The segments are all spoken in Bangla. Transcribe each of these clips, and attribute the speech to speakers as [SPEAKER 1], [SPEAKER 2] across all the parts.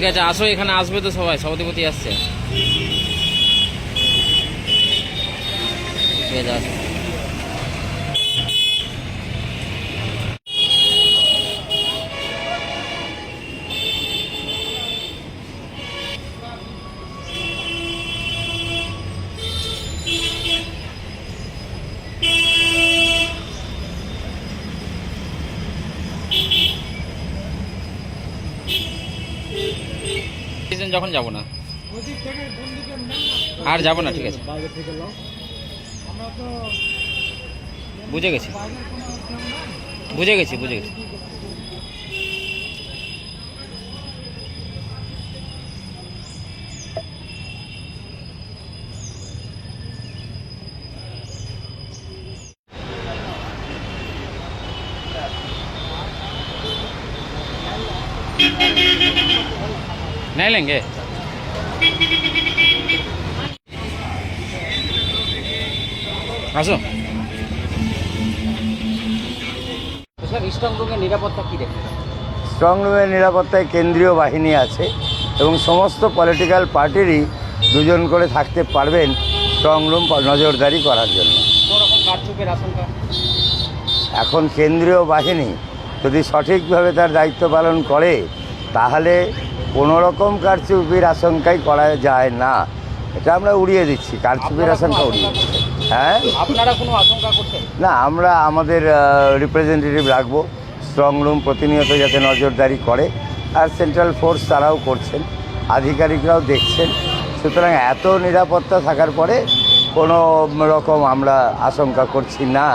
[SPEAKER 1] ঠিক আছে, আসো, এখানে আসবে তো সবাই, সভাধিপতি আসছে। ঠিক আছে, আসো। যখন যাব না আর যাব না, ঠিক আছে, বুঝে গেছি বুঝে গেছি বুঝে গেছি। नहीं लेंगे। আসো। স্যার, স্ট্রং রুমের নিরাপত্তা কি দেখেন?
[SPEAKER 2] স্ট্রং রুমের নিরাপত্তায় কেন্দ্রীয় বাহিনী আছে এবং সমস্ত পলিটিক্যাল পার্টিরই দুজন করে থাকতে পারবেন স্ট্রং রুম নজরদারি করার জন্য।
[SPEAKER 1] কোনোরকম কারচুপির আশঙ্কা?
[SPEAKER 2] এখন কেন্দ্রীয় বাহিনী যদি সঠিকভাবে তার দায়িত্ব পালন করে তাহলে কোনো রকম কারচুপির আশঙ্কাই করা যায় না। এটা আমরা উড়িয়ে দিচ্ছি, কারচুপির আশঙ্কা উড়িয়ে দিচ্ছি। হ্যাঁ,
[SPEAKER 1] আপনারা কোনো আশঙ্কা করছেন
[SPEAKER 2] না, আমরা আমাদের রিপ্রেজেন্টেটিভ রাখবো স্ট্রং রুম প্রতিনিয়ত যাতে নজরদারি করে, আর সেন্ট্রাল ফোর্স তারাও করছেন, আধিকারিকরাও দেখছেন। সুতরাং এত নিরাপত্তা থাকার পরে কোনো রকম আমরা আশঙ্কা করছি না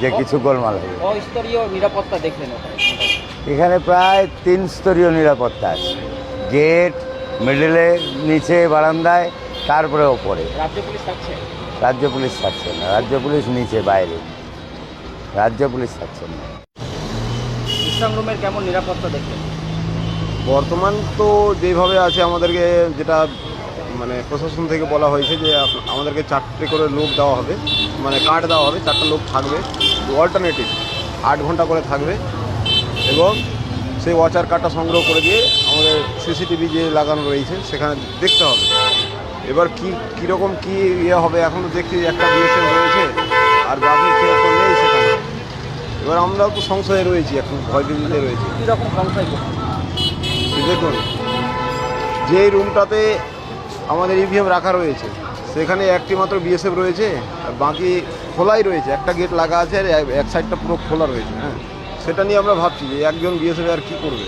[SPEAKER 2] যে কিছু গোলমাল হবে।
[SPEAKER 1] অস্তরীয় নিরাপত্তা দেখলেন
[SPEAKER 2] এখানে প্রায় 3 স্তরীয় নিরাপত্তা আছে, গেট, মিডলে, নিচে বারান্দায়, তারপরে ওপরে।
[SPEAKER 1] রাজ্য পুলিশ থাকছে?
[SPEAKER 2] রাজ্য পুলিশ থাকছে না, রাজ্য পুলিশ নিচে বাইরে, রাজ্য পুলিশ থাকছে না।
[SPEAKER 1] স্ট্রং রুমের কেমন নিরাপত্তা দেখলেন?
[SPEAKER 3] বর্তমান তো যেভাবে আছে আমাদেরকে যেটা মানে প্রশাসন থেকে বলা হয়েছে যে আমাদেরকে 4টে করে লোক দেওয়া হবে, মানে কার্ড দেওয়া হবে, 4টা লোক থাকবে অল্টারনেটিভ 8 ঘন্টা করে থাকবে, এবং সেই ওয়াচার কার্ডটা সংগ্রহ করে দিয়ে আমাদের সিসিটিভি যে লাগানো রয়েছে সেখানে দেখতে হবে। এবার কীরকম কী ইয়ে হবে এখন তো দেখছি একটা বিএসএফ রয়েছে আর বাকি কেউ তো নেই সেখানে। এবার আমরাও তো সংশয়ে রয়েছি, এখন ভয়ভীতিতে রয়েছি।
[SPEAKER 1] কীরকম সংশয়?
[SPEAKER 3] দেখুন, যে রুমটাতে আমাদের ইভিএম রাখা রয়েছে সেখানে একটি মাত্র বিএসএফ রয়েছে, আর বাকি খোলাই রয়েছে, একটা গেট লাগা আছে আর এক সাইডটা পুরো খোলা রয়েছে। হ্যাঁ, সেটা নিয়ে আমরা ভাবছি যে একজন বিএসএফ আর কী করবে।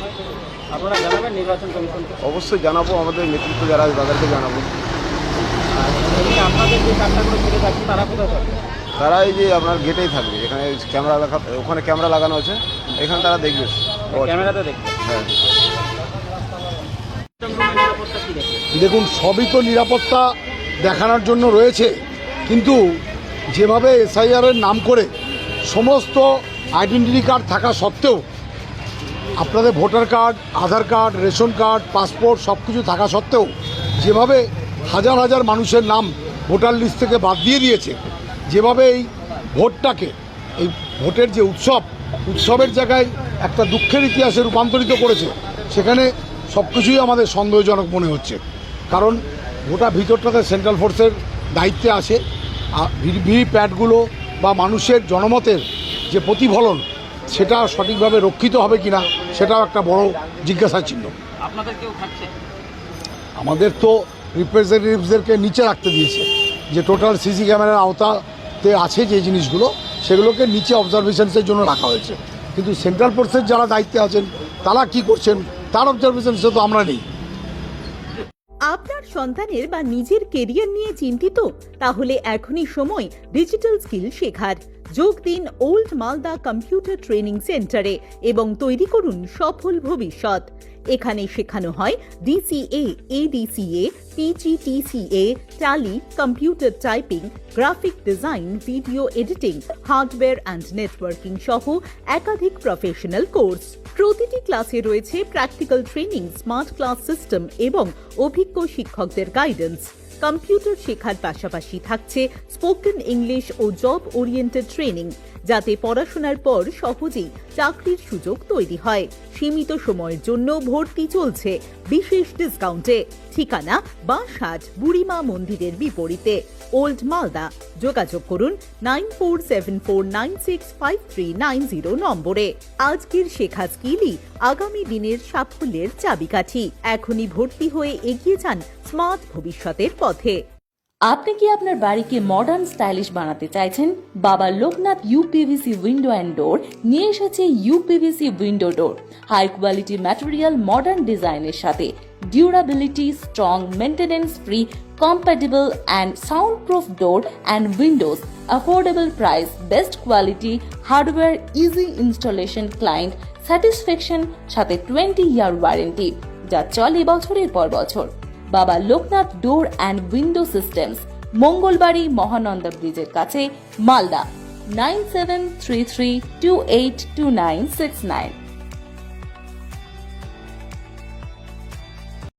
[SPEAKER 1] আপনারা জানাবেন নির্বাচন কমিশনকে?
[SPEAKER 3] অবশ্যই জানাবো, আমাদের নেতৃত্ব যারা আছে তাদেরকে জানাবো।
[SPEAKER 1] আপনাদের যে কার্ডটাগুলো ফিরে যাচ্ছে তারা কোথায় থাকবে?
[SPEAKER 3] তারা এই যে আপনার গেটেই থাকবে, এখানে ক্যামেরা লাগা, ওখানে ক্যামেরা লাগানো আছে, এখানে তারা দেখবে,
[SPEAKER 1] ক্যামেরাতে দেখবে।
[SPEAKER 3] হ্যাঁ।
[SPEAKER 4] দেখুন, সবই তো নিরাপত্তা দেখানোর জন্য রয়েছে, কিন্তু যেভাবে এসআইআরের নাম করে সমস্ত আইডেন্টিটি কার্ড থাকা সত্ত্বেও, আপনাদের ভোটার কার্ড, আধার কার্ড, রেশন কার্ড, পাসপোর্ট সব কিছু থাকা সত্ত্বেও যেভাবে হাজার হাজার মানুষের নাম ভোটার লিস্ট থেকে বাদ দিয়ে দিয়েছে, যেভাবে এই ভোটটাকে, এই ভোটের যে উৎসবের জায়গায় একটা দুঃখের ইতিহাসে রূপান্তরিত করেছে, সেখানে সব কিছুই আমাদের সন্দেহজনক মনে হচ্ছে। কারণ গোটা ভিতরটাতে সেন্ট্রাল ফোর্সের দায়িত্বে আছে, ভিভিপ্যাটগুলো বা মানুষের জনমতের যে প্রতিফলন সেটা সঠিকভাবে রক্ষিত হবে কিনা সেটাও একটা বড় জিজ্ঞাসা চিহ্ন।
[SPEAKER 1] আপনাদের কেউ থাকছে?
[SPEAKER 4] আমাদের তো রিপ্রেজেন্টেটিভসদেরকে নিচে রাখতে দিয়েছে, যে টোটাল সিসি ক্যামেরার আওতাতে আছে যে জিনিসগুলো সেগুলোকে নিচে অবজারভেশনসের জন্য রাখা হয়েছে। কিন্তু সেন্ট্রাল ফোর্সের যারা দায়িত্বে আছেন তারা কি করছেন তার অবজারভেশনসে তো আমরা নেই।
[SPEAKER 5] আপনার সন্তানের বা নিজের কেরিয়ার নিয়ে চিন্তিত? তাহলে এখনই সময় ডিজিটাল স্কিল শেখার। যোগ দিন ওল্ড মালদা কম্পিউটার ট্রেনিং সেন্টারে এবং তৈরি করুন সফল ভবিষ্যৎ। এখানে শেখানো হয় DCA, ADCA, PGTCA, Tally, computer typing, graphic design, video editing, hardware and networking সহ একাধিক প্রফেশনাল কোর্স। প্রতিটি ক্লাসে রয়েছে practical training, smart class system এবং অভিজ্ঞ শিক্ষকদের গাইডেন্স। কম্পিউটার শেখার পাশাপাশি থাকছে স্পোকেন ইংলিশ ও জব ওরিয়েন্টেড ট্রেনিং, যাতে পড়াশোনার পর সহজেই চাকরির সুযোগ তৈরি হয়। সীমিত সময়ের জন্য ভর্তি চলছে বিশেষ ডিসকাউন্টে। ঠিকানা বাঁশহাট বুড়িমা মন্দিরের বিপরীতে, ওল্ড মালদা। যোগাযোগ করুন 9474965390 নম্বরে। আজকের শেখা স্কিলই আগামী দিনের সাফল্যের চাবিকাঠি। এখনই ভর্তি হয়ে এগিয়ে যান স্মার্ট ভবিষ্যতের পথে।
[SPEAKER 6] আপনি কি আপনার বাড়িকে মডার্ন স্টাইলিশ বানাতে চাইছেন? বাবা Loknath uPVC window and door নিয়ে এসেছে ইউপিভিসি উইন্ডো ডোর। হাই কোয়ালিটি ম্যাটেরিয়াল, মডার্ন ডিজাইনের সাথে durability, strong, maintenance free, compatible and soundproof door and windows, affordable price, best quality, hardware, easy installation, client satisfaction, সাথে 20-year ওয়ারেন্টি যা চলে বছরের পর বছর। বাবা Loknath door and window systems, Mangalbari Mahananda ব্রিজের কাছে, মালদা। 9733282969।